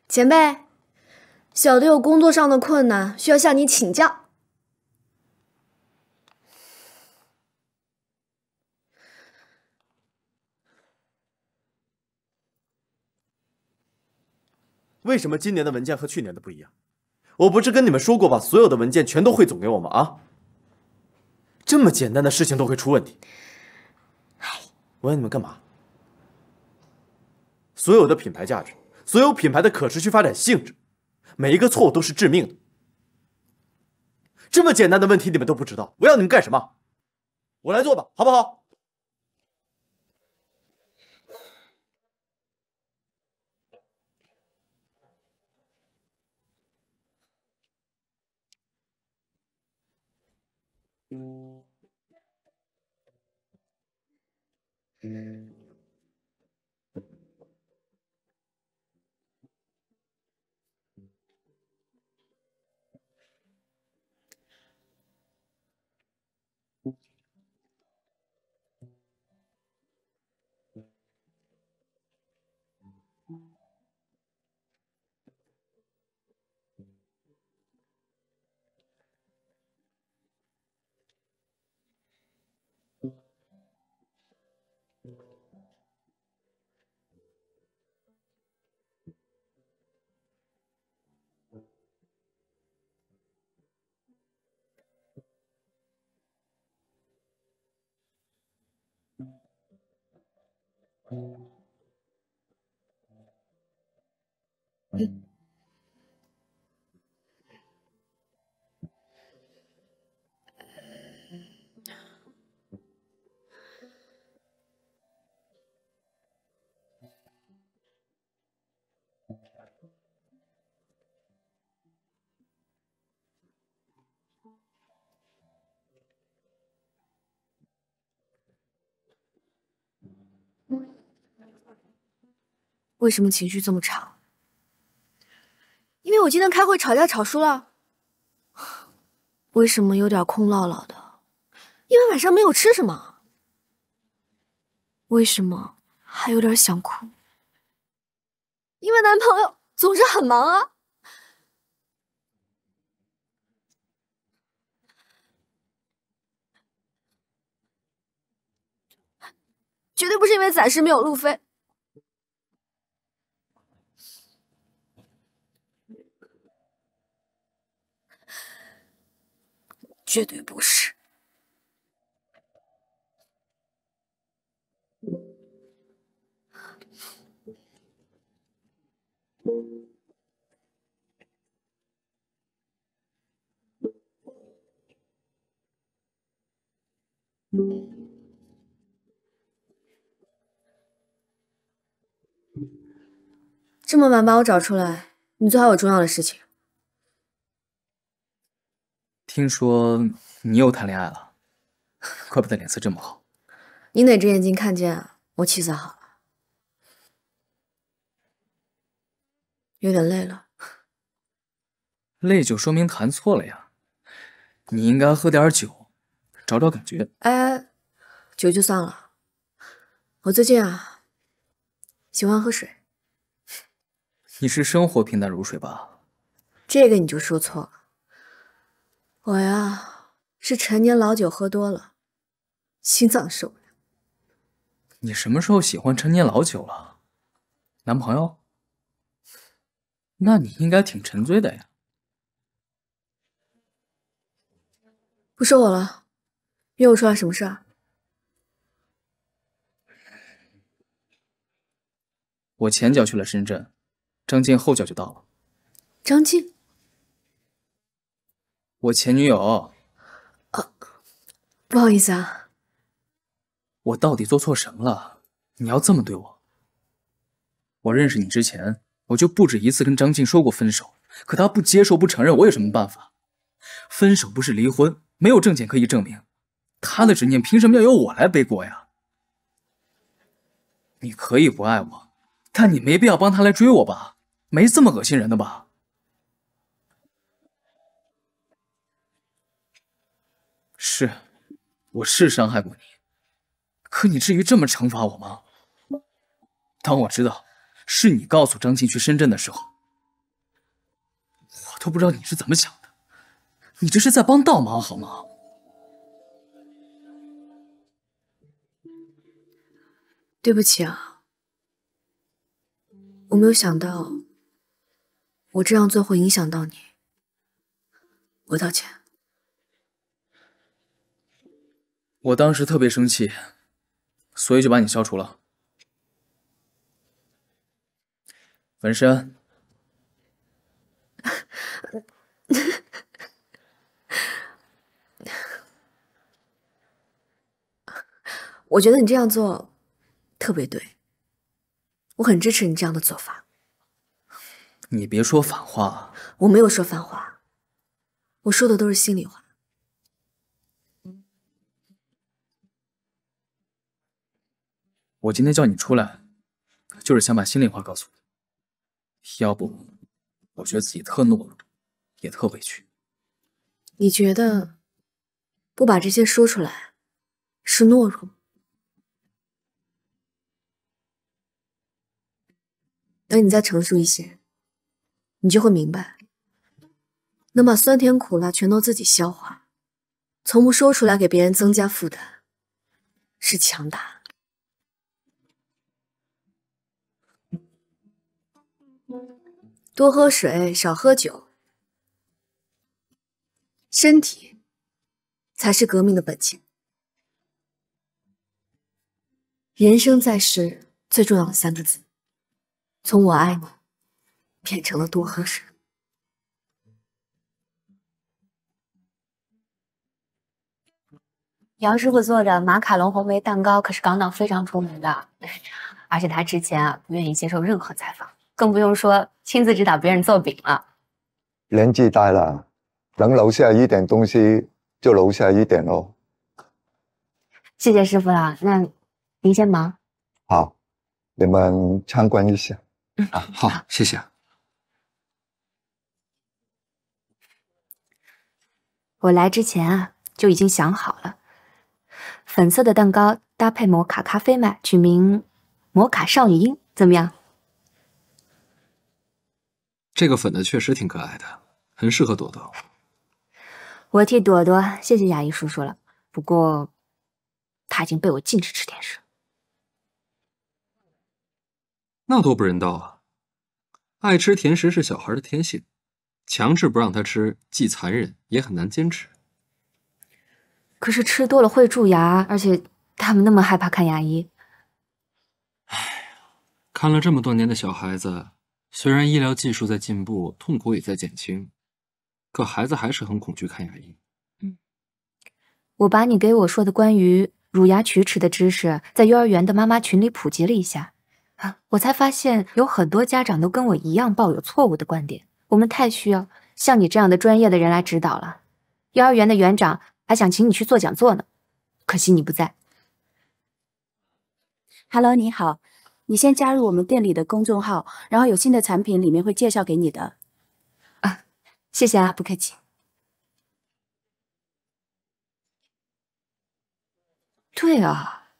前辈，小弟有工作上的困难，需要向你请教。为什么今年的文件和去年的不一样？我不是跟你们说过把所有的文件全都汇总给我吗？啊！这么简单的事情都会出问题。我要你们干嘛？所有的品牌价值，所有品牌的可持续发展性质，每一个错误都是致命的。这么简单的问题你们都不知道，我要你们干什么？我来做吧，好不好？为什么情绪这么长？因为我今天开会吵架吵输了。为什么有点空落落的？因为晚上没有吃什么。为什么还有点想哭？因为男朋友总是很忙啊。绝对不是因为暂时没有路飞。绝对不是。这么晚把我找出来，你最好有重要的事情。听说你又谈恋爱了，怪不得脸色这么好。你哪只眼睛看见啊？我气色好了，有点累了。累就说明谈错了呀，你应该喝点酒，找找感觉。哎，酒就算了，我最近啊喜欢喝水。你是生活平淡如水吧？这个你就说错了。我呀是陈年老酒喝多了，心脏受不了。你什么时候喜欢陈年老酒了？男朋友？那你应该挺沉醉的呀。不说我了，约我出来什么事儿？我前脚去了深圳，张静后脚就到了。张静？我前女友。不好意思啊。我到底做错什么了？你要这么对我？我认识你之前，我就不止一次跟张静说过分手，可她不接受不承认，我有什么办法？分手不是离婚，没有证件可以证明，她的执念凭什么要由我来背锅呀？你可以不爱我，但你没必要帮她来追我吧？没这么恶心人的吧？是，我是伤害过你，可你至于这么惩罚我吗？当我知道是你告诉张静去深圳的时候，我都不知道你是怎么想的，你这是在帮倒忙好吗？对不起啊，我没有想到我这样做会影响到你，我道歉。我当时特别生气，所以就把你消除了。纹身。我觉得你这样做特别对，我很支持你这样的做法。你别说反话。我没有说反话，我说的都是心里话。我今天叫你出来，就是想把心里话告诉你。要不，我觉得自己特懦弱，也特委屈。你觉得不把这些说出来是懦弱吗？等你再成熟一些，你就会明白，能把酸甜苦辣全都自己消化，从不说出来给别人增加负担，是强大。多喝水，少喝酒，身体才是革命的本钱。人生在世最重要的3个字，从我爱你变成了多喝水。杨师傅做的马卡龙红莓蛋糕可是港岛非常出名的，而且他之前不愿意接受任何采访，更不用说亲自指导别人做饼了。年纪大了，能留下一点东西就留下一点咯。谢谢师傅了，那您先忙。好，你们参观一下。好，谢谢。我来之前就已经想好了，粉色的蛋糕搭配摩卡咖啡麦，取名摩卡少女樱，怎么样？这个粉的确实挺可爱的，很适合朵朵。我替朵朵谢谢雅一叔叔了，不过他已经被我禁止吃甜食。那多不人道啊！爱吃甜食是小孩的天性，强制不让他吃，既残忍也很难坚持。可是吃多了会蛀牙，而且他们那么害怕看牙医。看了这么多年的小孩子，虽然医疗技术在进步，痛苦也在减轻，可孩子还是很恐惧看牙医。我把你给我说的关于乳牙龋齿的知识，在幼儿园的妈妈群里普及了一下，我才发现有很多家长都跟我一样抱有错误的观点。我们太需要像你这样的专业的人来指导了。幼儿园的园长还想请你去做讲座呢，可惜你不在。Hello， 你好，你先加入我们店里的公众号，然后有新的产品里面会介绍给你的。谢谢啊，不客气。对啊，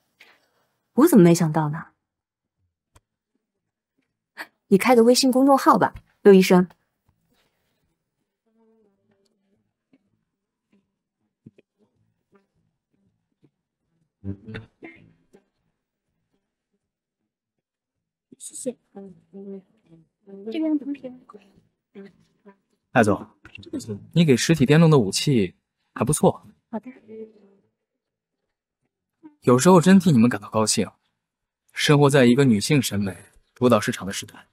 我怎么没想到呢？你开个微信公众号吧，刘医生。谢谢。这边的同学。艾总，你给实体店弄的武器还不错。好的。有时候真替你们感到高兴，生活在一个女性审美主导市场的时代。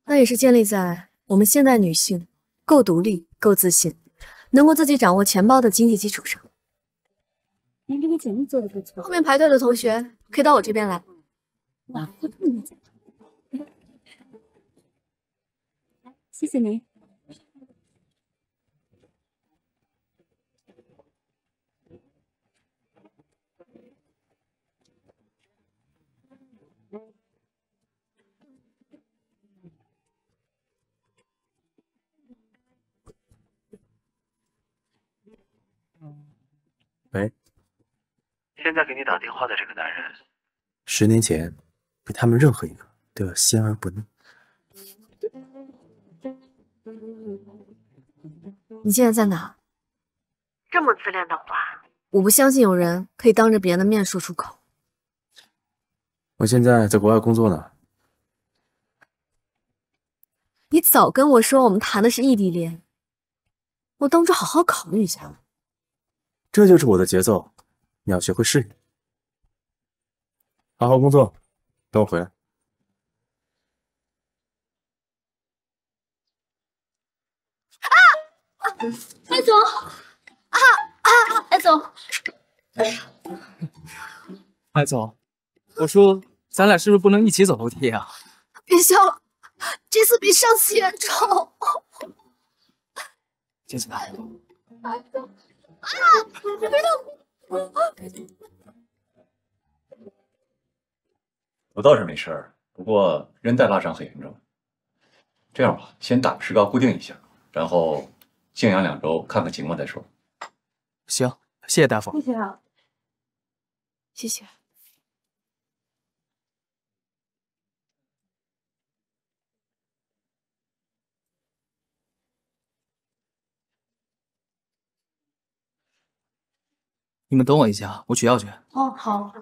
那也是建立在我们现代女性够独立、够自信，能够自己掌握钱包的经济基础上。您这个简历做的不错。后面排队的同学可以到我这边来。哇，互动一下。谢谢您。喂，现在给你打电话的这个男人10年前，比他们任何一个都要鲜而不腻。你现在在哪？这么自恋的话，我不相信有人可以当着别人的面说出口。我现在在国外工作呢。你早跟我说我们谈的是异地恋，我当初好好考虑一下。这就是我的节奏，你要学会适应。好好工作，等我回来。艾总，艾总，艾总，我说咱俩是不是不能一起走楼梯啊？别笑了，这次比上次严重。进去吧。艾总，别动！我倒是没事儿，不过韧带拉伤很严重。这样吧，先打个石膏固定一下，然后静养2周，看看情况再说。行，谢谢大夫。谢谢啊，谢谢。你们等我一下，我取药去。哦，好。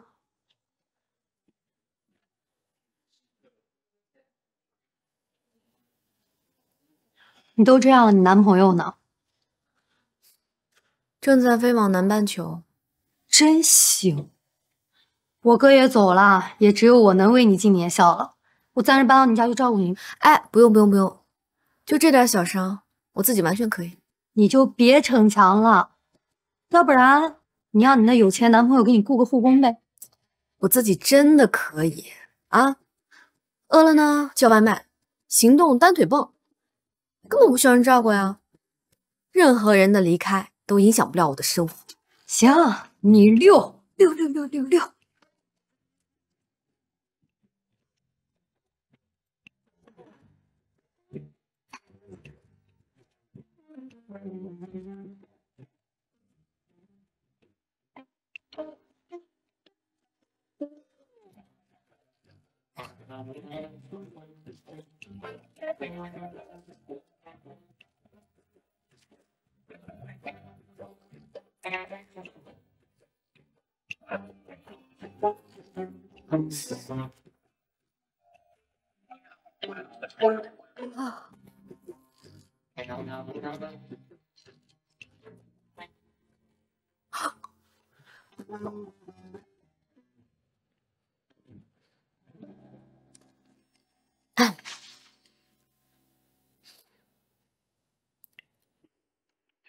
你都这样了，你男朋友呢？正在飞往南半球。真行。我哥也走了，也只有我能为你尽点孝了。我暂时搬到你家去照顾你。哎，不用不用不用，就这点小伤，我自己完全可以。你就别逞强了，要不然你让你那有钱男朋友给你雇个护工呗。我自己真的可以啊，饿了呢叫外卖，行动单腿蹦，根本不需要人照顾呀。任何人的离开都影响不了我的生活。行，你六。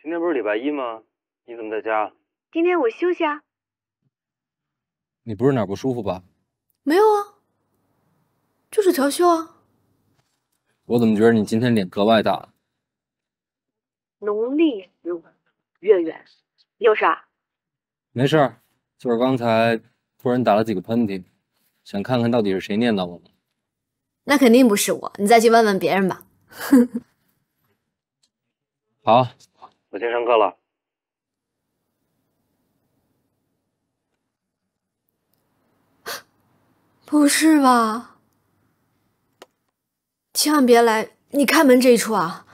今天不是礼拜一吗？你怎么在家？今天我休息啊。你不是哪儿不舒服吧？没有啊，就是调休啊。我怎么觉得你今天脸格外大？农历月圆，有啥？没事儿，就是刚才突然打了几个喷嚏，想看看到底是谁念叨我呢？那肯定不是我，你再去问问别人吧。好，我先上课了。不是吧？千万别来你开门这一出啊！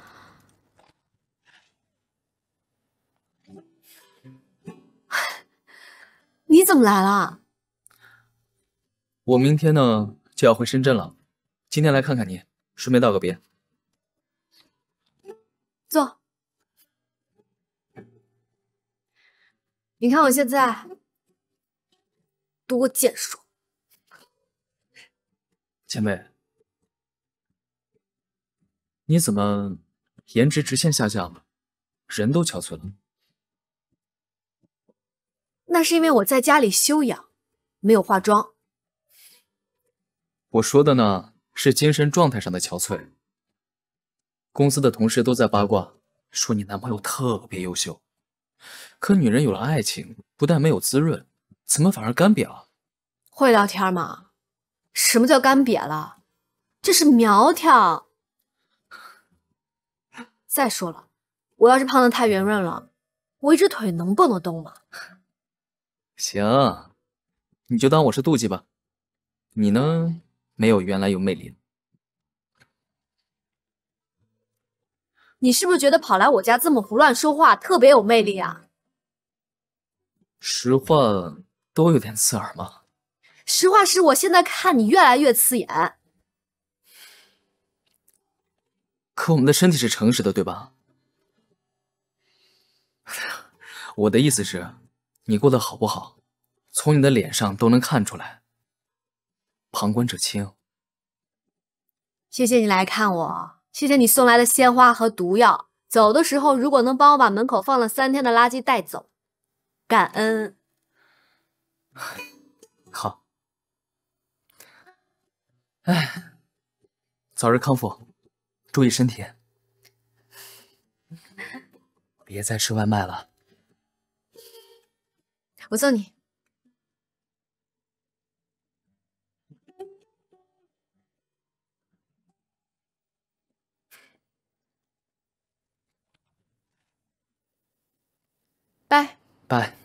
你怎么来了？我明天呢就要回深圳了，今天来看看你，顺便道个别。坐。你看我现在多健硕。前辈，你怎么颜值直线下降了，人都憔悴了？那是因为我在家里休养，没有化妆。我说的呢是精神状态上的憔悴。公司的同事都在八卦，说你男朋友特别优秀，可女人有了爱情，不但没有滋润，怎么反而干瘪了？会聊天吗？什么叫干瘪了？这是苗条。再说了，我要是胖得太圆润了，我一只腿能蹦得动吗？行，你就当我是妒忌吧。你呢，没有原来有魅力。你是不是觉得跑来我家这么胡乱说话特别有魅力啊？实话都有点刺耳嘛。实话是我现在看你越来越刺眼。可我们的身体是诚实的，对吧？我的意思是，你过得好不好，从你的脸上都能看出来。旁观者清。谢谢你来看我，谢谢你送来的鲜花和毒药。走的时候，如果能帮我把门口放了3天的垃圾带走，感恩。好。哎，早日康复，注意身体。别再吃外卖了。我赠你。拜拜。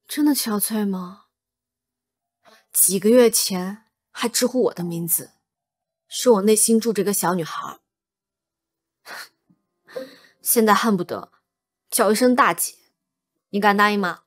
真的憔悴吗？几个月前还直呼我的名字，说我内心住着个小女孩，现在恨不得叫一声大姐。你敢答应吗？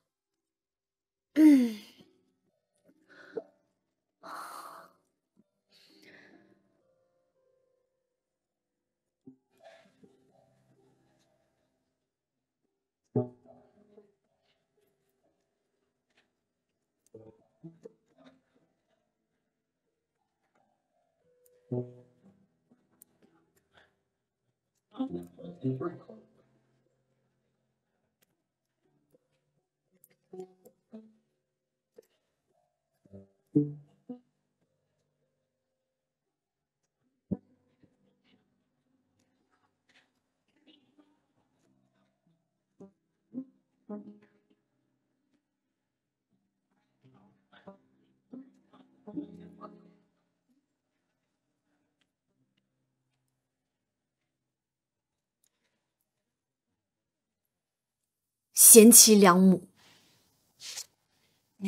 贤妻良母，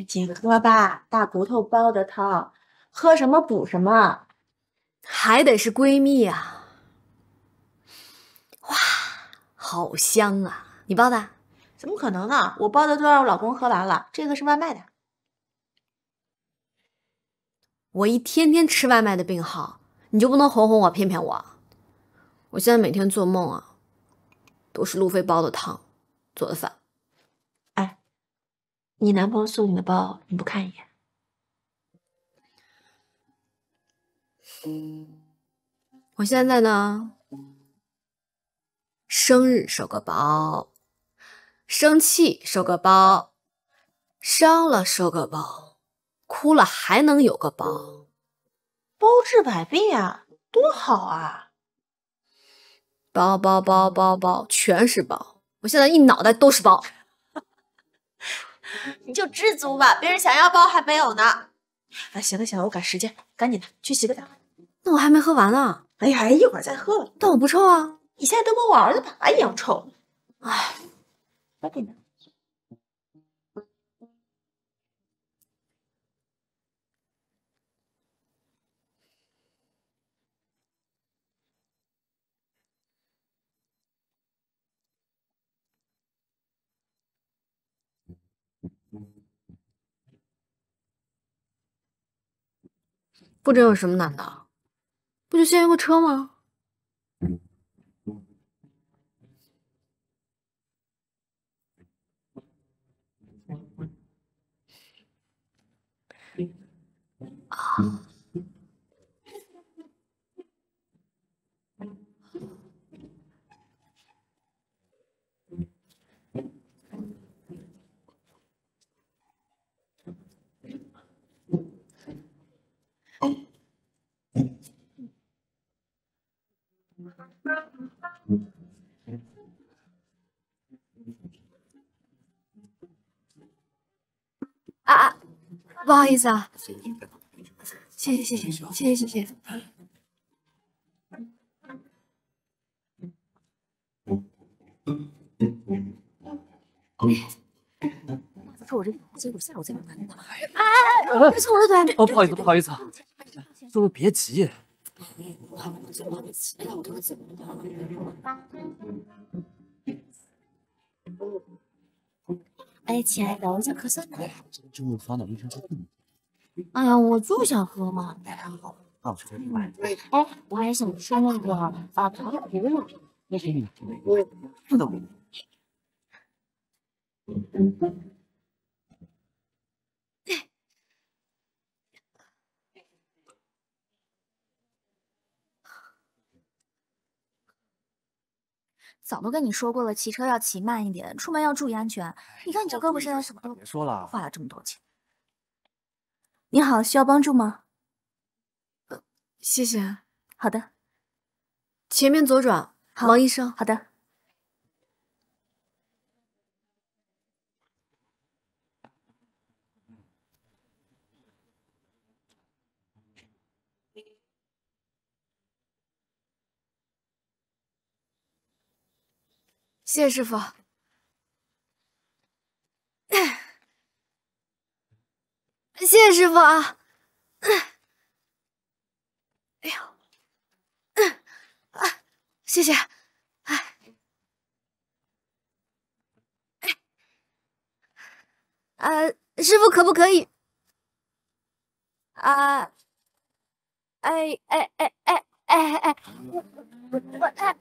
紧喝吧，大骨头煲的汤，喝什么补什么，还得是闺蜜啊！哇，好香啊！你煲的？怎么可能呢？我煲的都让我老公喝完了，这个是外卖的。我一天天吃外卖的病号，你就不能哄哄我、骗骗我？我现在每天做梦啊，都是路飞煲的汤，做的饭。哎，你男朋友送你的包，你不看一眼？我现在呢，生日收个包，生气收个包，伤了收个包，哭了还能有个包，包治百病啊，多好啊！包包包包包，全是包。我现在一脑袋都是包。你就知足吧，别人想要包还没有呢。啊，行了行了，我赶时间，赶紧的去洗个澡。那我还没喝完呢。哎呀，一会儿再喝。但我不臭啊。你现在都跟我儿子爸一样臭。哎，赶紧的。不真有什么难的？不就先用个车吗？啊，不好意思啊，谢谢谢谢谢谢谢谢。说我这结果下午再买。哎，别蹭我的腿！哦，不好意思，不好意思，素素别急。哎，亲爱的，我想喝酸奶。这么烦恼一声就不哎呀，我就想喝嘛。那我去给你买。哎，我还想吃那个糖葫芦。那给你，不能给你。早都跟你说过了，骑车要骑慢一点，出门要注意安全。你看你这胳膊身上什么都别说了，花了这么多钱。你好，需要帮助吗？谢谢。好的，前面左转，王医生。好的。谢谢师傅。谢谢师傅啊！哎呦，谢谢。师傅可不可以？哎哎哎哎哎哎！我哎。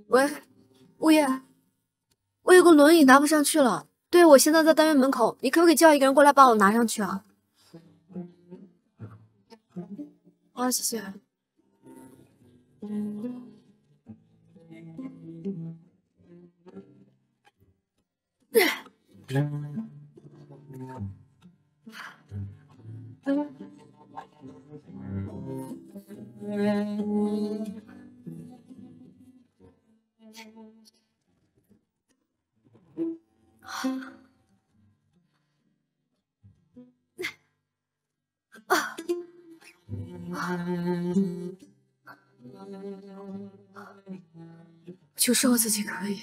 喂，物业，我有个轮椅拿不上去了。对，我现在在单元门口，你可不可以叫一个人过来帮我拿上去啊？啊，谢谢。就说我自己可以。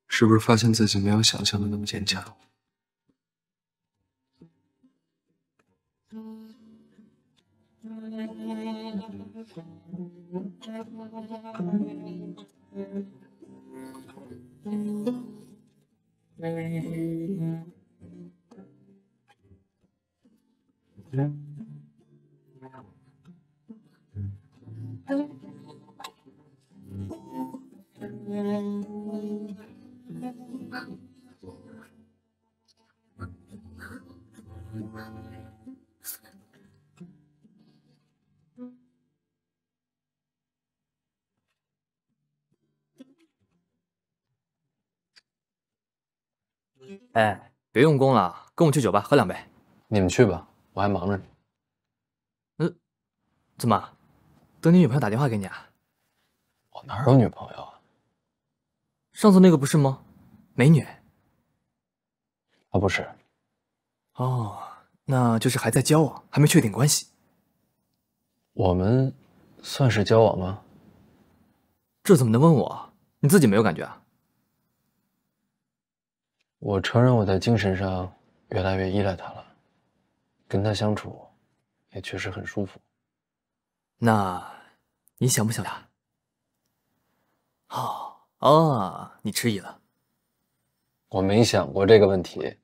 是不是发现自己没有想象的那么坚强？哎，别用功了，跟我去酒吧喝2杯。你们去吧，我还忙着呢。怎么？等你女朋友打电话给你啊？我哪有女朋友啊？上次那个不是吗？美女。啊，不是。哦，那就是还在交往，还没确定关系。我们算是交往吗？这怎么能问我？你自己没有感觉啊？我承认我在精神上越来越依赖他了，跟他相处也确实很舒服。那，你想不想他？哦，你迟疑了。我没想过这个问题。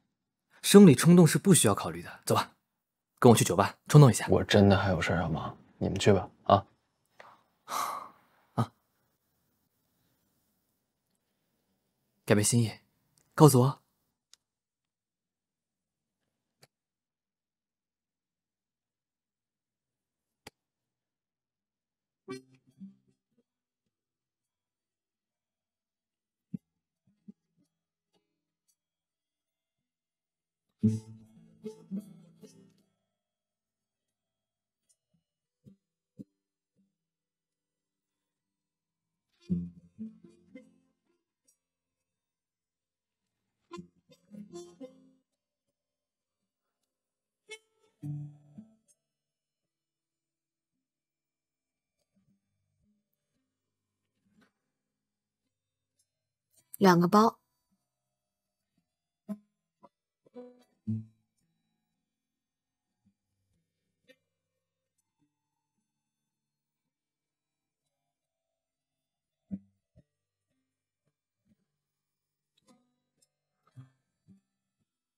生理冲动是不需要考虑的。走吧，跟我去酒吧冲动一下。我真的还有事要忙，你们去吧。啊。改变心意，告诉我。2个包。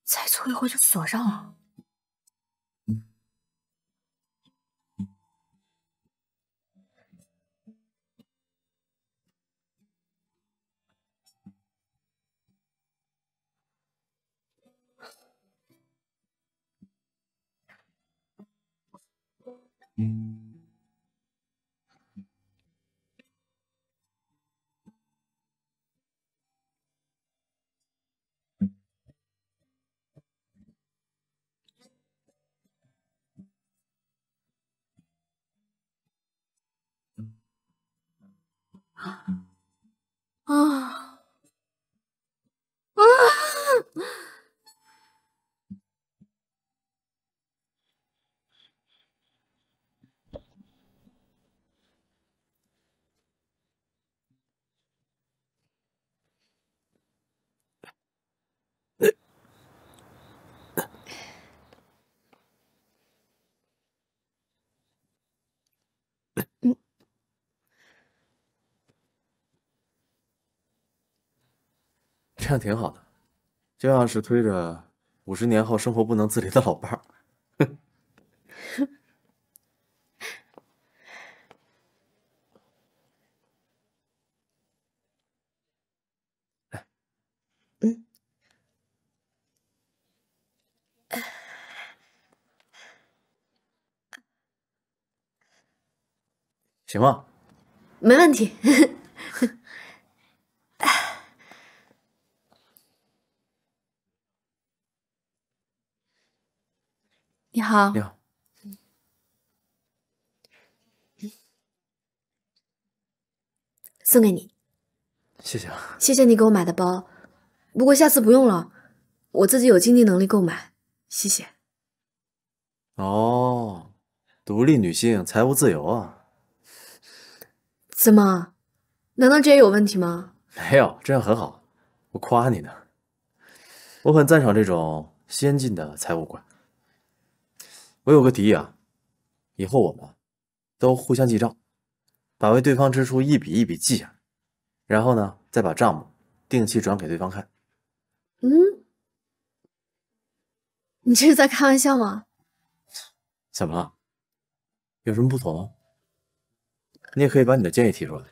再搓一会就锁上了。啊！这样挺好的，就像是推着50年后生活不能自理的老伴儿。行吗？没问题。你好。你好。送给你。谢谢啊。谢谢你给我买的包，不过下次不用了，我自己有经济能力购买。谢谢。哦，独立女性，财务自由啊。怎么？难道这也有问题吗？没有，这样很好，我夸你呢。我很赞赏这种先进的财务观。我有个提议啊，以后我们都互相记账，把为对方支出一笔一笔记下来，然后呢，再把账目定期转给对方看。你这是在开玩笑吗？怎么了？有什么不妥吗？你也可以把你的建议提出来。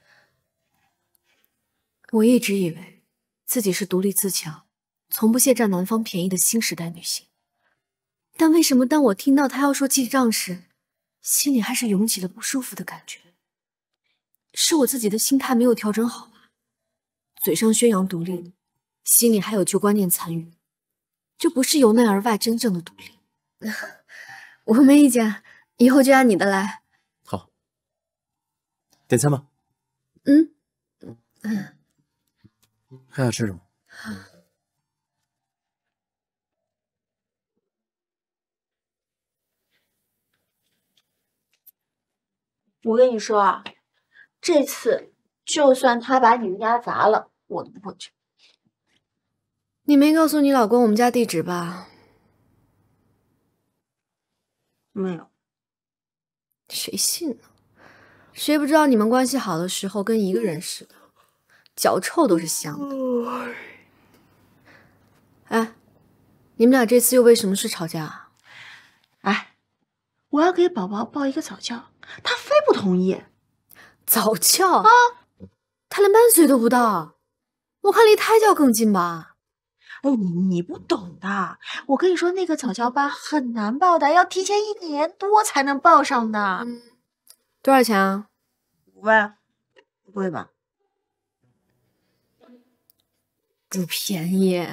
我一直以为自己是独立自强、从不屑占男方便宜的新时代女性，但为什么当我听到他要说记账时，心里还是涌起了不舒服的感觉？是我自己的心态没有调整好吧？嘴上宣扬独立，心里还有旧观念残余。这不是由内而外真正的独立。我没意见，以后就按你的来。好，点餐吧。还想吃什么？我跟你说啊，这次就算他把你们家砸了，我都不会去。你没告诉你老公我们家地址吧？没有。谁信呢？谁不知道你们关系好的时候跟一个人似的，脚臭都是香的。哎，你们俩这次又为什么事吵架啊？哎，我要给宝宝报一个早教，他非不同意。早教啊？他连半岁都不到，我看离胎教更近吧。哎，你不懂的，我跟你说，那个早教班很难报的，要提前1年多才能报上的。多少钱啊？5万，不贵吧？不便宜。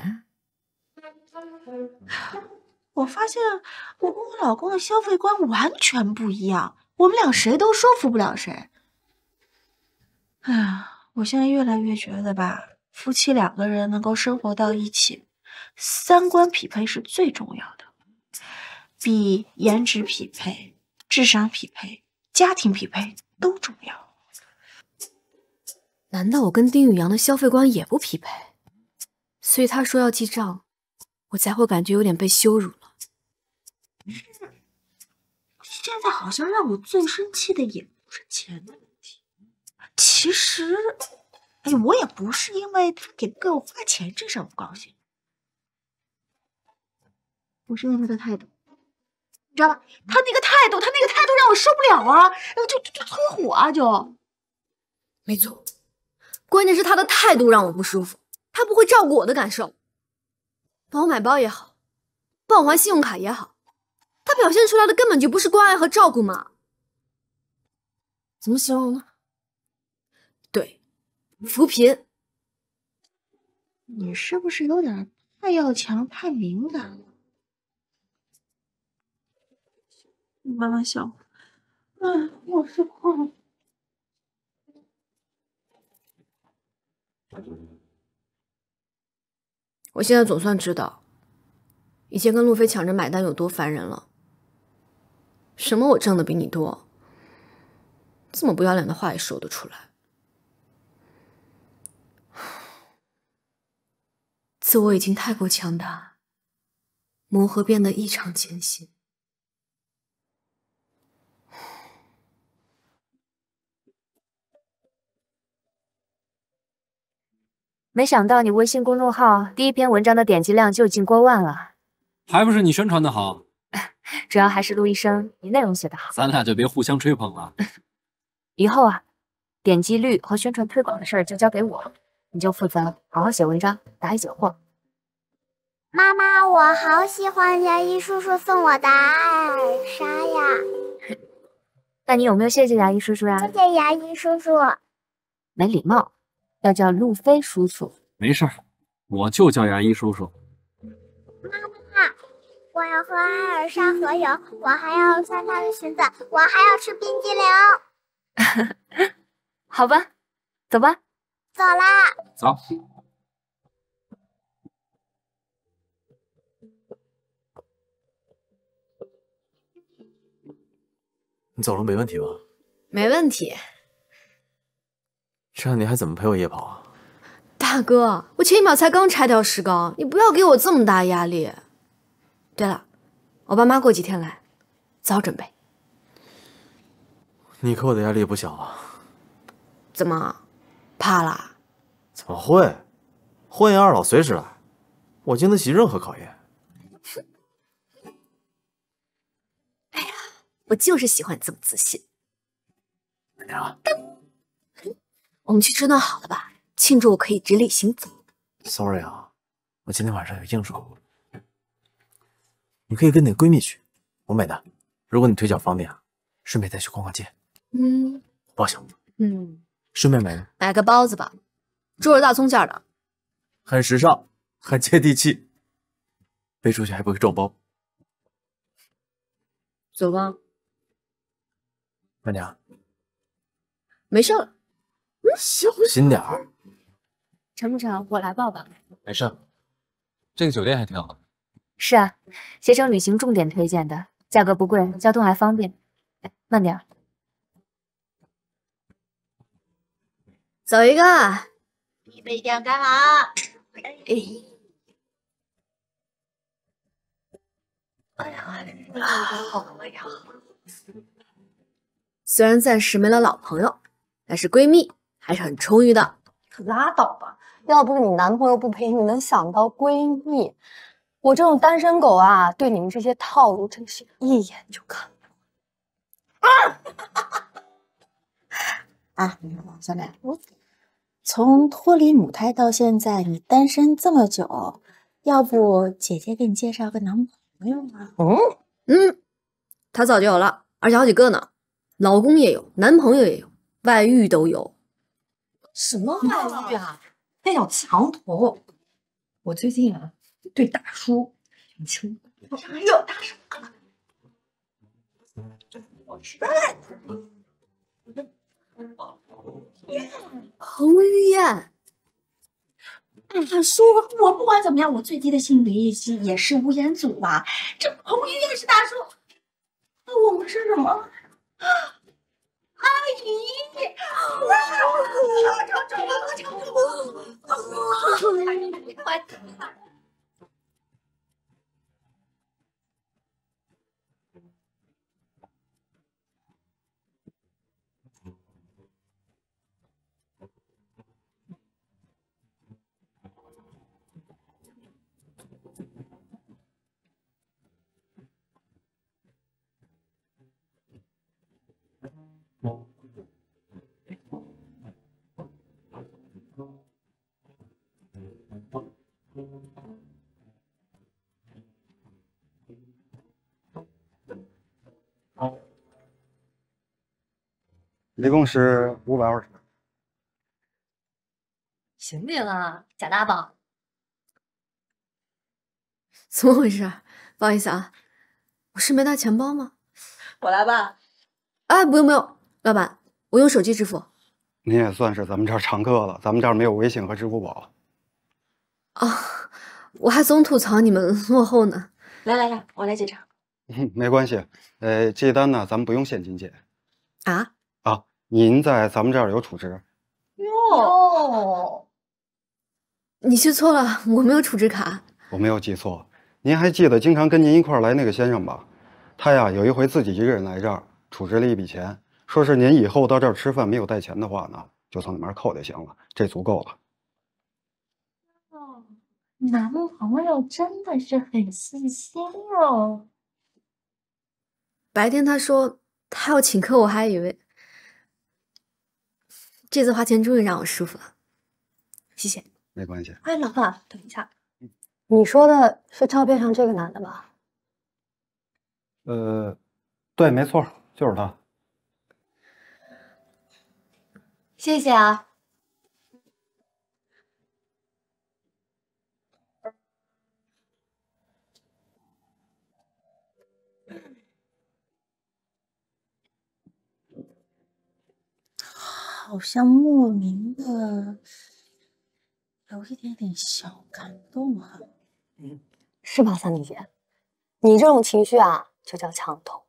我发现我跟我老公的消费观完全不一样，我们俩谁都说服不了谁。哎呀，我现在越来越觉得吧，夫妻2个人能够生活到一起，3观匹配是最重要的，比颜值匹配、智商匹配、家庭匹配都重要。难道我跟丁宇阳的消费观也不匹配？所以他说要记账，我才会感觉有点被羞辱了。现在好像让我最生气的也不是钱的问题，其实，哎，我也不是因为他给不给我花钱这事儿不高兴，我是因为他的态度，你知道吧？他那个态度让我受不了啊，就推火啊，就。没错，关键是他的态度让我不舒服，他不会照顾我的感受，帮我买包也好，帮我还信用卡也好，他表现出来的根本就不是关爱和照顾嘛。怎么形容呢？对，扶贫。你是不是有点太要强、太敏感了？你慢慢笑。我是困。我现在总算知道，以前跟路飞抢着买单有多烦人了。什么我挣的比你多，这么不要脸的话也说得出来。自我已经太过强大，磨合变得异常艰辛。没想到你微信公众号第1篇文章的点击量就已经过万了，还不是你宣传的好？主要还是陆医生你内容写得好。咱俩就别互相吹捧了。以后啊，点击率和宣传推广的事儿就交给我，你就负责好好写文章，答疑解惑。妈妈，我好喜欢牙医叔叔送我的艾尔莎呀！那你有没有谢谢牙医叔叔呀？谢谢牙医叔叔。没礼貌，要叫路飞叔叔。没事儿，我就叫牙医叔叔。妈妈，我要和艾尔莎合影，我还要穿她的裙子，我还要吃冰激凌。好吧，走吧。走啦。走。你走路没问题吧？没问题。这样你还怎么陪我夜跑啊？大哥，我前1秒才刚拆掉石膏，你不要给我这么大压力。对了，我爸妈过几天来，早准备。你给我的压力也不小啊。怎么，怕啦？怎么会？婚宴二老随时来，我经得起任何考验。哎呀，我就是喜欢这么自信。娘，我们去吃顿好的吧，庆祝我可以直立行走。Sorry 啊，我今天晚上有应酬。你可以跟你的闺蜜去，我买单。如果你腿脚方便啊，顺便再去逛逛街。包厢。顺便买个包子吧，猪肉大葱馅的，很时尚，很接地气。飞出去还不会撞包。走吧。慢点啊，没事了。小心点儿。成不成？我来抱吧。没事，这个酒店还挺好的。是啊，携程旅行重点推荐的，价格不贵，交通还方便。哎，慢点儿。走一个。预备点干好。哎呀！虽然暂时没了老朋友，但是闺蜜还是很充裕的。可拉倒吧！要不是你男朋友不陪你，能想到闺蜜？我这种单身狗啊，对你们这些套路真是一眼就看啊，小美，从脱离母胎到现在，你单身这么久，要不姐姐给你介绍个男朋友吗？她早就有了，而且好几个呢，老公也有，男朋友也有，外遇都有。什么外遇啊？那叫墙头。我最近啊，对大叔有情。有大叔。我吃饭。彭于晏。大叔，我不管怎么样，我最低的心理也是无颜组吧。这彭于晏是大叔，那我们是什么？阿姨，一共是520。行不行啊，贾大宝？怎么回事？不好意思啊，我是没带钱包吗？我来吧。哎，不用不用，老板，我用手机支付。您也算是咱们这儿常客了，咱们这儿没有微信和支付宝。啊，我还总吐槽你们落后呢。来，我来结账。没关系，这单呢，咱们不用现金结。啊？啊，您在咱们这儿有储值。哟，你记错了，我没有储值卡。我没有记错，您还记得经常跟您一块儿来那个先生吧？他呀，有一回自己一个人来这儿，储值了一笔钱，说是您以后到这儿吃饭没有带钱的话呢，就从里面扣就行了，这足够了。男朋友真的是很细心哦。白天他说他要请客，我还以为这次花钱终于让我舒服了，谢谢。没关系。哎，老板，等一下，你说的是照片上这个男的吧？对，没错，就是他。谢谢啊。好像莫名的有一点点小感动啊。是吧，三妮姐？你这种情绪啊，就叫墙头。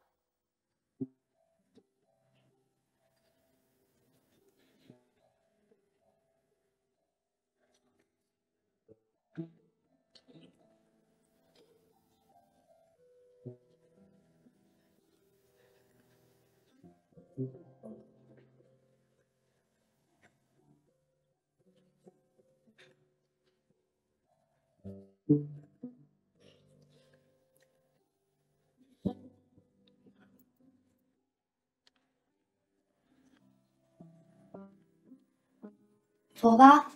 走吧。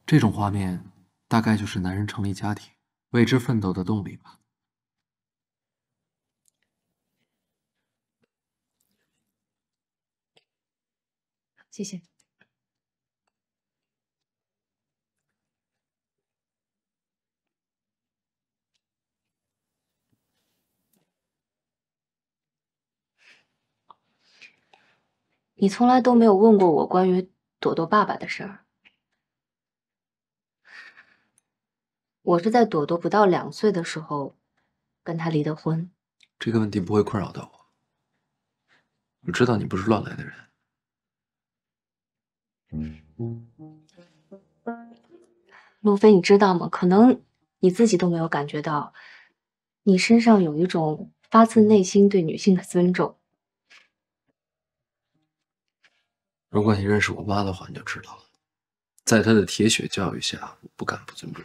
这种画面大概就是男人成立家庭，为之奋斗的动力吧。谢谢。你从来都没有问过我关于朵朵爸爸的事儿。我是在朵朵不到2岁的时候跟他离的婚。这个问题不会困扰到我。我知道你不是乱来的人。路飞，你知道吗？可能你自己都没有感觉到，你身上有一种发自内心对女性的尊重。如果你认识我妈的话，你就知道了。在她的铁血教育下，我不敢不尊重。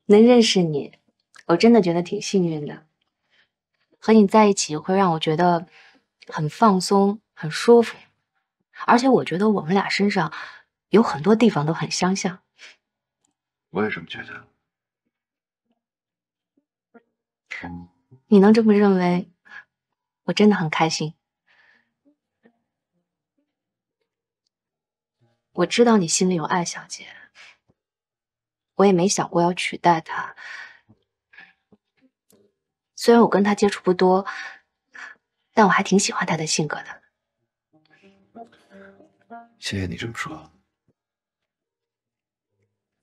能认识你，我真的觉得挺幸运的。和你在一起会让我觉得很放松、很舒服，而且我觉得我们俩身上有很多地方都很相像。我也这么觉得。你能这么认为，我真的很开心。我知道你心里有艾小姐，我也没想过要取代她。虽然我跟她接触不多，但我还挺喜欢她的性格的。谢谢你这么说。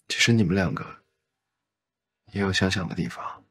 其实你们两个也有相像的地方。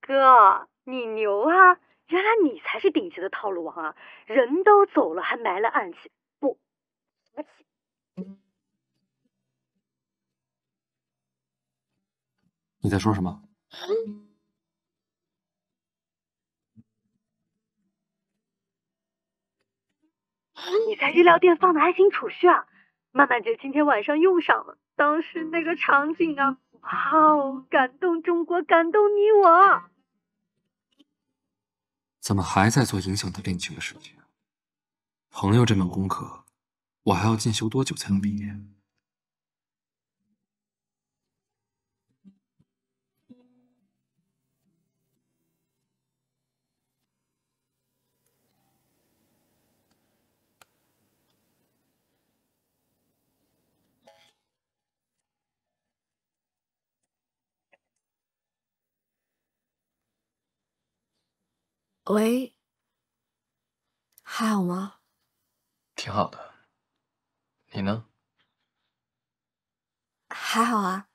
哥，你牛啊！原来你才是顶级的套路王啊！人都走了，还埋了暗器，不服气。你在说什么？你在日料店放的爱心储蓄啊？曼曼姐今天晚上用上了，当时那个场景啊，哇哦，感动中国，感动你我。怎么还在做影响他恋情的事情？朋友这门功课，我还要进修多久才能毕业？喂，还好吗？挺好的。你呢？还好啊。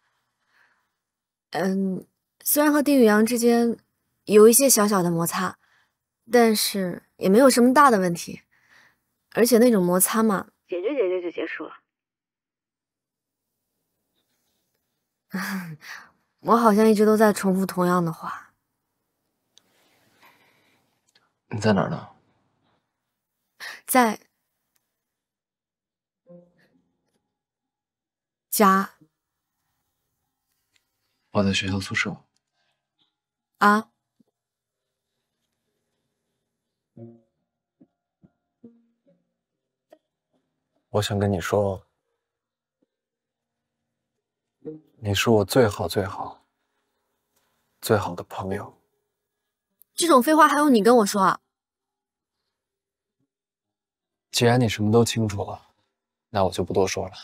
虽然和丁宇阳之间有一些小小的摩擦，但是也没有什么大的问题。而且那种摩擦嘛，解决就结束了。我好像一直都在重复同样的话。你在哪儿呢？在家。我在学校宿舍。啊？我想跟你说，你是我最好最好的朋友。这种废话还用你跟我说啊？既然你什么都清楚了，那我就不多说了。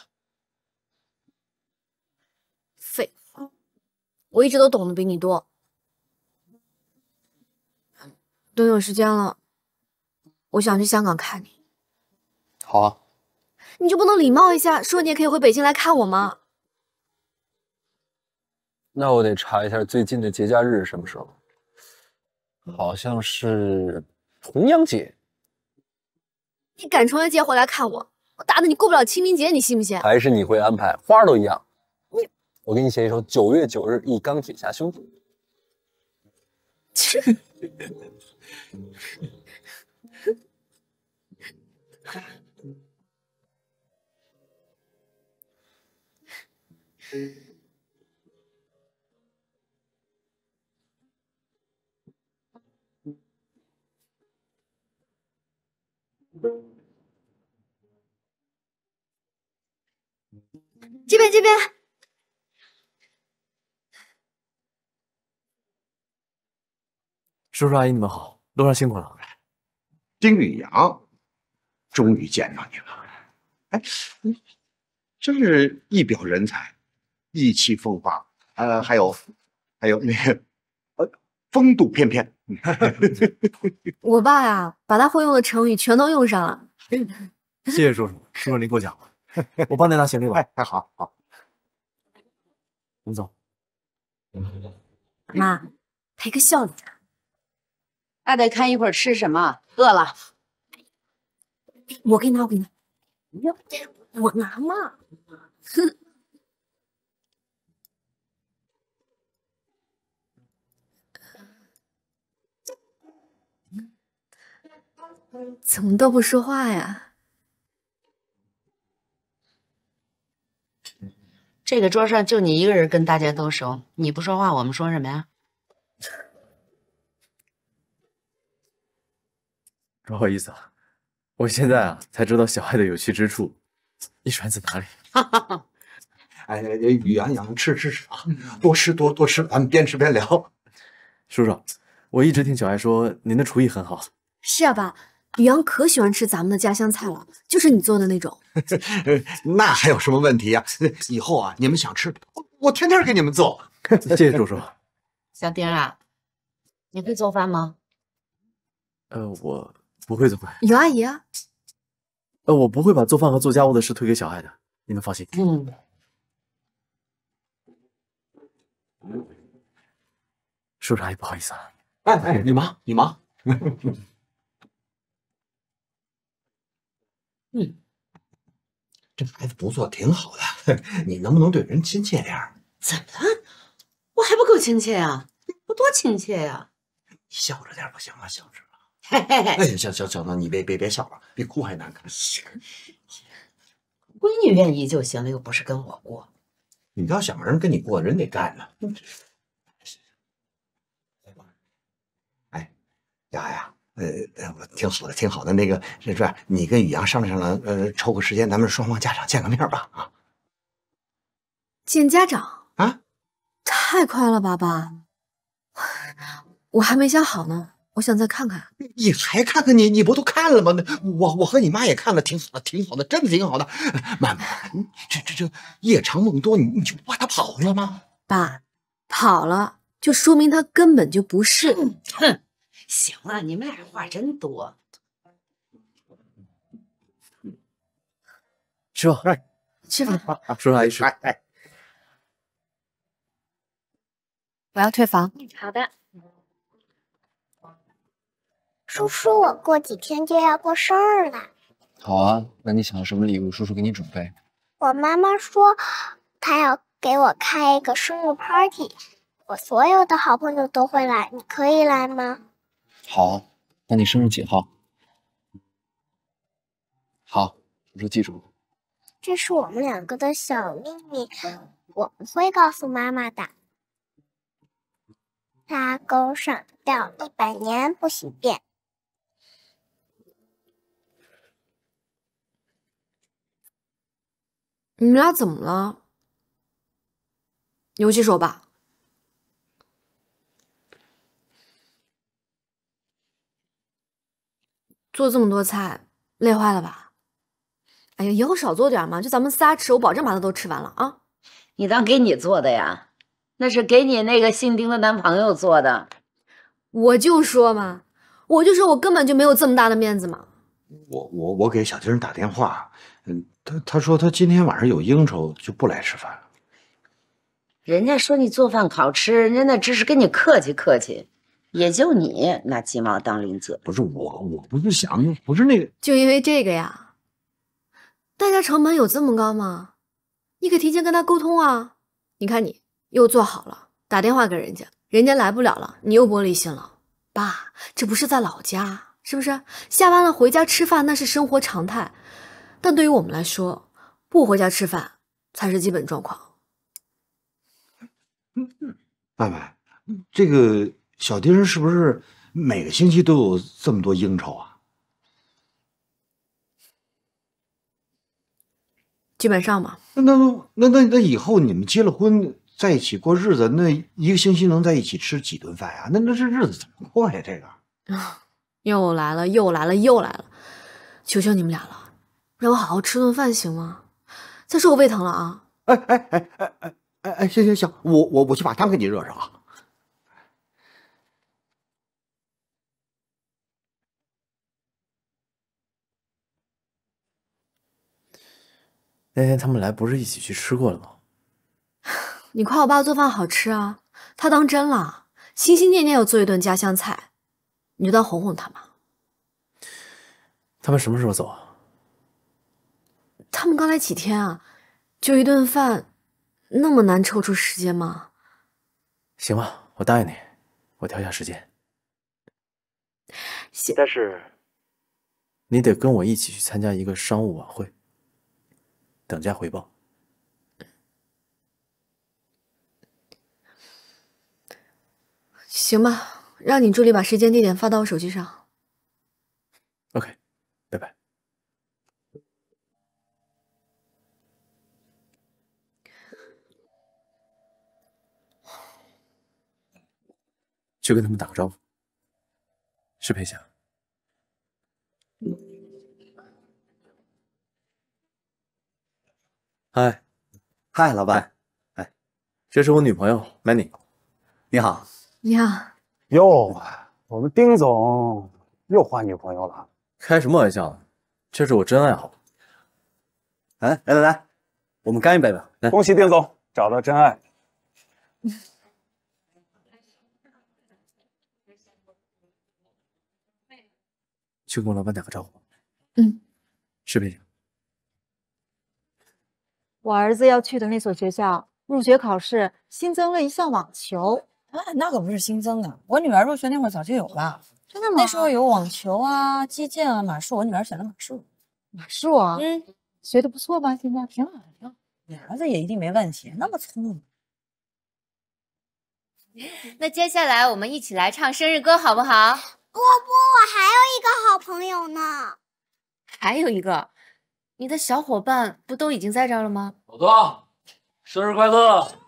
废话。我一直都懂得比你多。等有时间了，我想去香港看你。好啊。你就不能礼貌一下，说你也可以回北京来看我吗？那我得查一下最近的节假日是什么时候，好像是重阳节。你赶重阳节回来看我，我打得你过不了清明节，你信不信？还是你会安排，花都一样。我给你写一首9月9日忆钢铁侠兄弟。这边这边，叔叔阿姨你们好，路上辛苦了。丁宇阳，终于见到你了。哎，真是一表人才，意气风发，还有那个风度翩翩。我爸呀，把他会用的成语全都用上了。谢谢叔叔，叔叔您过奖了。我帮您拿行李吧。哎，好。您走。妈，赔个笑脸。那得看一会儿吃什么，饿了。我给你拿，我拿嘛。哼。怎么都不说话呀？这个桌上就你一个人跟大家都熟，你不说话，我们说什么呀？不好意思啊，我现在啊才知道小爱的有趣之处。你喜欢自哪里？哎，宇阳，吃啊，多吃，咱们边吃边聊。叔叔，我一直听小爱说您的厨艺很好。是啊，爸，宇阳可喜欢吃咱们的家乡菜了，就是你做的那种。那还有什么问题呀？以后啊，你们想吃，我天天给你们做。谢谢叔叔。小丁啊，你会做饭吗？我不会做饭。有阿姨啊。我不会把做饭和做家务的事推给小爱的，你们放心。叔叔阿姨，不好意思啊。哎，你忙。这孩子不错，挺好的。你能不能对人亲切点儿？怎么了？我还不够亲切啊？我多亲切呀！笑着点不行吗？笑着。嘿嘿嘿。哎呀，行了，你别笑了，比哭还难看。闺女愿意就行了，又不是跟我过。你要想让人跟你过，人得干呢。哎，呀，挺好的。那个，这你跟宇阳商量，抽个时间，咱们双方家长见个面吧。啊，见家长啊？太快了吧，爸！我还没想好呢，我想再看看。你还看看你不都看了吗？我和你妈也看了，挺好的，真的挺好的。慢慢，这夜长梦多，你就不怕他跑了吗？爸，跑了就说明他根本就不是。哼，行了，你们俩话真多。吃吧，吃饭。叔叔阿姨吃。我要退房。好的。叔叔，我过几天就要过生日了。好啊，那你想要什么礼物，叔叔给你准备。我妈妈说，她要给我开一个生日 party， 我所有的好朋友都会来，你可以来吗？好，那你生日几号？好，叔叔记住了。这是我们两个的小秘密，我不会告诉妈妈的。拉钩上吊100年不许变。你们俩怎么了？牛起手吧。做这么多菜，累坏了吧？哎呀，以后少做点嘛，就咱们仨吃，我保证把它都吃完了啊。你当给你做的呀？那是给你那个姓丁的男朋友做的。我就说嘛，我根本就没有这么大的面子嘛。我给小丁打电话，他说他今天晚上有应酬，就不来吃饭了。人家说你做饭好吃，人家那只是跟你客气客气，也就你拿鸡毛当令箭。不是我不是想，不是那个，就因为这个呀，代价成本有这么高吗？你可提前跟他沟通啊！你看你又做好了，打电话给人家，人家来不了了，你又玻璃心了。爸，这不是在老家，是不是？下班了回家吃饭那是生活常态，但对于我们来说，不回家吃饭才是基本状况。爸爸，这个小丁是不是每个星期都有这么多应酬啊？基本上嘛。那以后你们结了婚，在一起过日子，那一个星期能在一起吃几顿饭呀？那这日子怎么过呀？这个又来了，求求你们俩了，让我好好吃顿饭行吗？再说我胃疼了啊！行，我去把汤给你热热啊。那天他们来不是一起去吃过了吗？你夸我爸做饭好吃啊，他当真了，心心念念要做一顿家乡菜，你就当哄哄他嘛。他们什么时候走啊？他们刚来几天啊，就一顿饭，那么难抽出时间吗？行吧，我答应你，我调一下时间。但是你得跟我一起去参加一个商务晚会，等价回报。行吧，让你助理把时间地点发到我手机上。OK， 拜拜。去跟他们打个招呼。是裴霞。嗨，老板。这是我女朋友 Manny。你好。你好。哟，我们丁总又换女朋友了？开什么玩笑呢？这是我真爱好。来，我们干一杯吧！恭喜丁总找到真爱。去跟我老板打个招呼。嗯。是裴霞。我儿子要去的那所学校入学考试新增了一项网球。那可不是新增的，我女儿入学那会儿早就有了。真的吗？那时候有网球啊、击剑啊、马术，我女儿选的马术。马术啊？学的不错吧？现在挺好的，挺好。你儿子也一定没问题，那么聪明。那接下来我们一起来唱生日歌好不好？不，我还有一个好朋友呢。还有一个，你的小伙伴不都已经在这儿了吗？老大，生日快乐！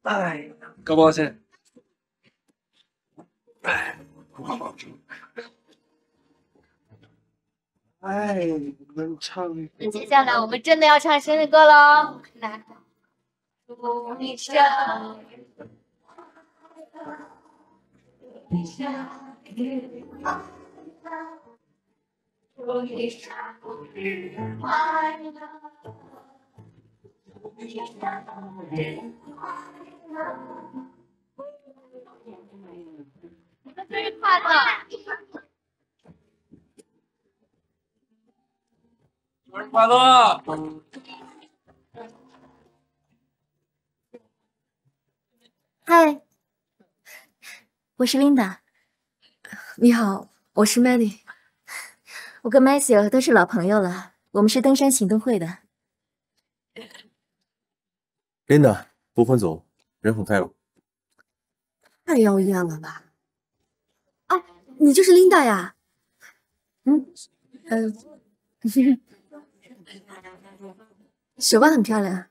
哎，高不高兴？哎，我们唱。那接下来我们真的要唱生日歌喽！来，祝你生日快乐，祝你生日快乐，祝你生日快乐，祝你生日快乐，生日快乐！生日快乐！嗨，我是 Linda。你好，我是 Manny。我跟 Matthew 都是老朋友了，我们是登山行动会的。Linda，不婚族，人很开朗。太妖艳了吧！啊，你就是 Linda 呀？手办很漂亮，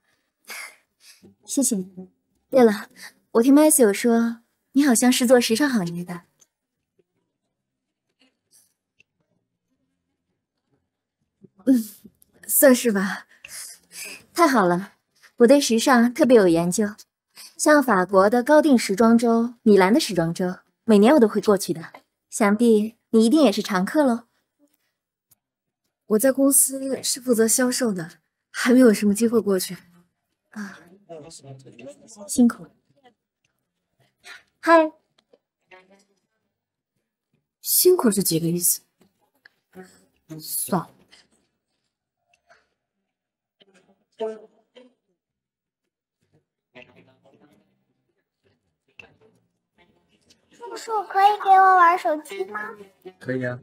谢谢你。对了，我听 Matthew 说，你好像是做时尚行业的。算是吧。太好了，我对时尚特别有研究，像法国的高定时装周、米兰的时装周，每年我都会过去的。想必你一定也是常客喽。我在公司是负责销售的，还没有什么机会过去。啊，辛苦了。嗨，辛苦是几个意思？算了。叔叔，可以给我玩手机吗？可以啊。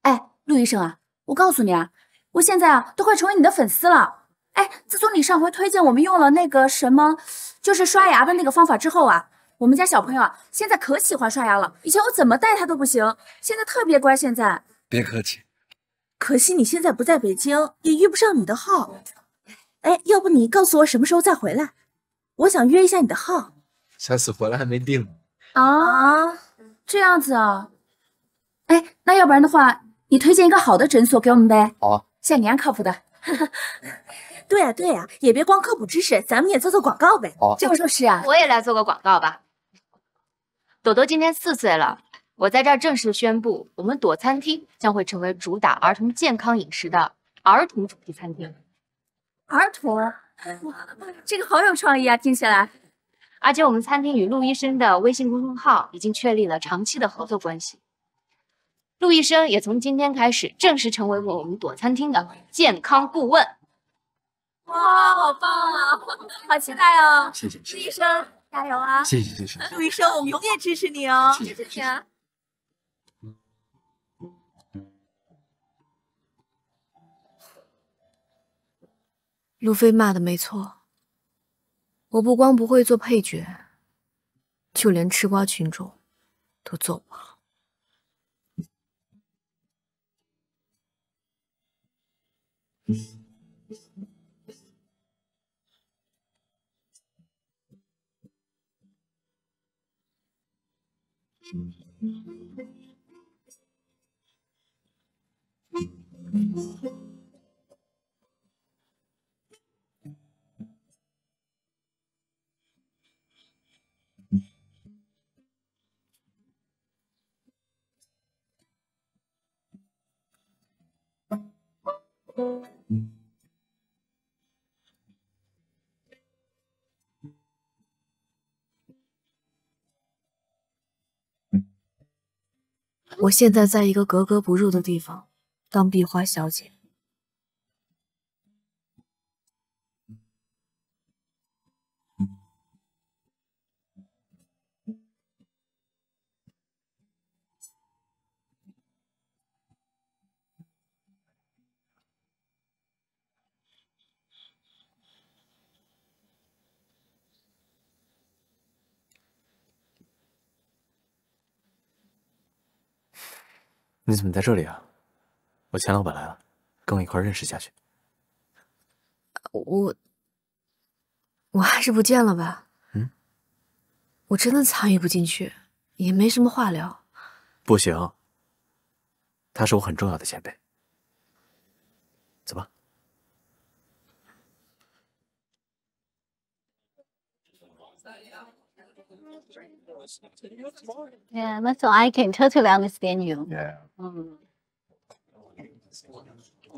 哎，陆医生啊，我告诉你啊，我现在啊都快成为你的粉丝了。哎，自从你上回推荐我们用了那个什么，就是刷牙的那个方法之后啊，我们家小朋友啊现在可喜欢刷牙了。以前我怎么带他都不行，现在特别乖。现在别客气。可惜你现在不在北京，也遇不上你的号。哎，要不你告诉我什么时候再回来？我想约一下你的号。下次回来还没定呢。啊，这样子啊。哎，那要不然的话，你推荐一个好的诊所给我们呗？好啊，像你安靠谱的。对呀对呀，也别光科普知识，咱们也做做广告呗。好，就是啊。我也来做个广告吧。朵朵今年4岁了，我在这儿正式宣布，我们朵餐厅将会成为主打儿童健康饮食的儿童主题餐厅。儿童，哇，这个好有创意啊！听起来。而且我们餐厅与陆医生的微信公众号已经确立了长期的合作关系。陆医生也从今天开始正式成为我们朵餐厅的健康顾问。哇，好棒啊！好期待哦！谢谢，陆医生加油啊！谢谢，谢谢。陆医生，我们永远支持你哦！谢谢你啊！路飞骂的没错，我不光不会做配角，就连吃瓜群众都做不好。我现在在一个格格不入的地方当壁花小姐。你怎么在这里啊？我钱老板来了，跟我一块认识下去。我还是不见了吧。我真的参与不进去，也没什么话聊。不行，他是我很重要的前辈。走吧。Yeah, that's all I can totally understand you. Yeah.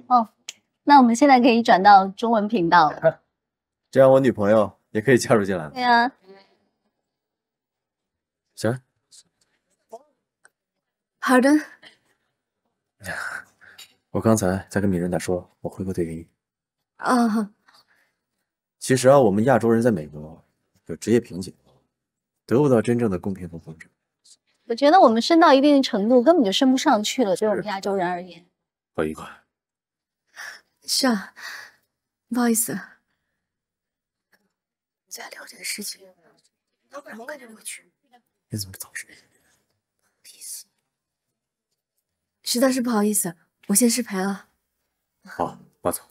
哦，那我们现在可以转到中文频道了。这样我女朋友也可以加入进来了。对啊。行。好的。我刚才在跟米仁达说，我回国对英语。啊。其实啊，我们亚洲人在美国有职业瓶颈，得不到真正的公平和公正。我觉得我们升到一定的程度，根本就升不上去了，对我们亚洲人而言。不愉快。是啊，不好意思。再聊这个事情，要不然我赶紧回去。你怎么早睡？实在是不好意思，我先失陪了。好，马总。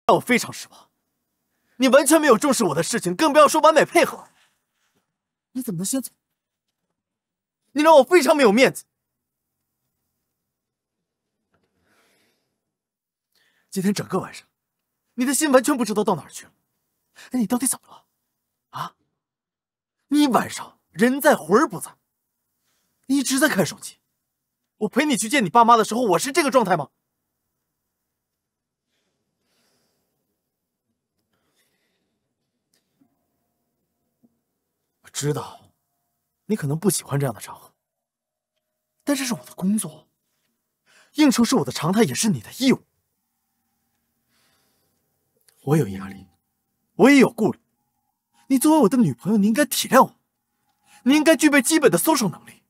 让我非常失望。你完全没有重视我的事情，更不要说完美配合。你怎么能先走？你让我非常没有面子。今天整个晚上，你的心完全不知道到哪儿去了。哎，你到底怎么了？啊？你晚上人在魂儿不在，你一直在看手机。我陪你去见你爸妈的时候，我是这个状态吗？我知道，你可能不喜欢这样的场合，但这是我的工作，应酬是我的常态，也是你的义务。我有压力，我也有顾虑。你作为我的女朋友，你应该体谅我，你应该具备基本的social能力。